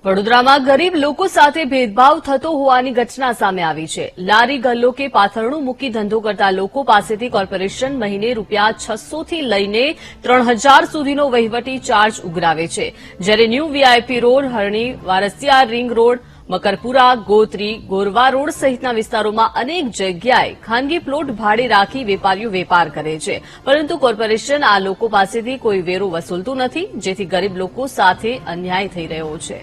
વડોદરામાં ગરીબ લોકો સાથે ભેદભાવ થતો હોવાની ઘટના સામે આવી છે। લારી ગલ્લો કે પાથરણું મૂકી ધંધો કરતા લોકો પાસેથી કોર્પોરેશન મહિને રૂપિયા 600 થી લઈને 3000 સુધીનો વહીવટી ચાર્જ ઉઘરાવે છે, જ્યારે new VIP road, Harni, Varasiya ring road, Makarpura, Gotri, Gorwa road સહિતના વિસ્તારોમાં અનેક જગ્યાએ ખાનગી પ્લોટ ભાડે રાખી વેપારીઓ વેપાર કરે છે, પરંતુ કોર્પોરેશન આ લોકો પાસેથી કોઈ વેરો વસૂલતું નથી, જેથી ગરીબ લોકો સાથે અન્યાય થઈ રહ્યો છે।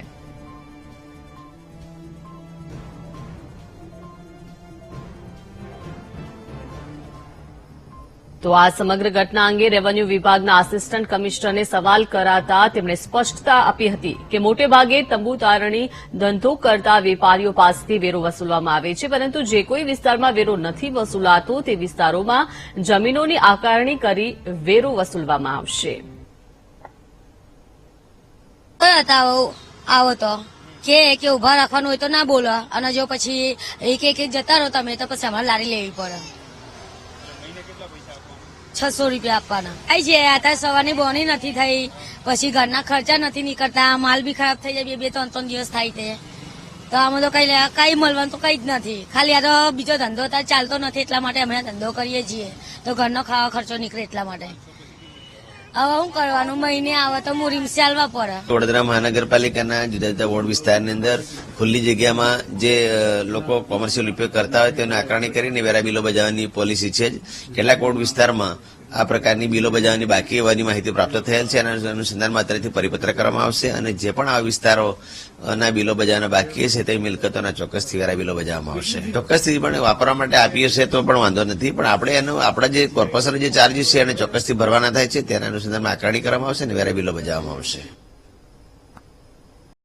તો આ સમગ્ર ઘટના અંગે રેવન્યુ વિભાગના આસિસ્ટન્ટ કમિશનરને સવાલ કરાતા તેમણે સ્પષ્ટતા આપી હતી કે મોટે ભાગે તંબુ તારણી ધંધો કરતા વેપારીઓ પાસેથી વેરો વસૂલવામાં આવે છે, પરંતુ જે કોઈ વિસ્તારમાં વેરો નથી વસૂલાતો તે વિસ્તારોમાં જમીનોની આકારણી કરી વેરો વસૂલવામાં આવશે। આવો તો કે ઉભા રાખવાનું હોય તો ના બોલો, અને જો પછી એક જતા રહો તમે તો પછી અમારે લારી લેવી પડે। 600 રૂપિયા આપવાના। આઈ છે અત્યારે સવારની બોની નથી થઈ, પછી ઘરના ખર્ચા નથી નીકળતા, માલ બી ખરાબ થઈ જાય, 2-3 દિવસ થાય તે તો આમાં તો કઈ મળવાનું તો કઈ જ નથી, ખાલી આ તો બીજો ધંધો અત્યારે ચાલતો નથી એટલા માટે અમે ધંધો કરીએ છીએ, તો ઘરનો ખાવા ખર્ચો નીકળે એટલા માટે। હવે શું કરવાનું, મહિને આવે તો મૂરી ચાલવા પડે। વડોદરા મહાનગરપાલિકાના જુદા જુદા વોર્ડ વિસ્તારની અંદર ખુલ્લી જગ્યામાં જે લોકો કોમર્શિયલ ઉપયોગ કરતા હોય તેની આકારણી કરીને વેરા બિલો બજાવવાની પોલિસી છે જ। કેટલાક વોર્ડ વિસ્તારમાં આ પ્રકારની બિલો બજાવવાની બાકી હોવાની માહિતી પ્રાપ્ત થયેલ છે, અને અનુસંધાનમાં અત્યારેથી પરિપત્ર કરવામાં આવશે, અને જે પણ આ વિસ્તારોના બિલો બજાવવાના બાકી હશે તે મિલકતોના ચોક્કસથી વેરા બિલો બજાવવામાં આવશે। ચોક્કસથી પણ વાપરવા માટે આપીએ છે તો પણ વાંધો નથી, પણ આપણે આપણા જે કોર્પોરેશન જે ચાર્જીસ છે એને ચોક્કસથી ભરવાના થાય છે, તેના અનુસંધાનમાં આકારણી કરવામાં આવશે અને વેરા બિલો બજાવવામાં આવશે।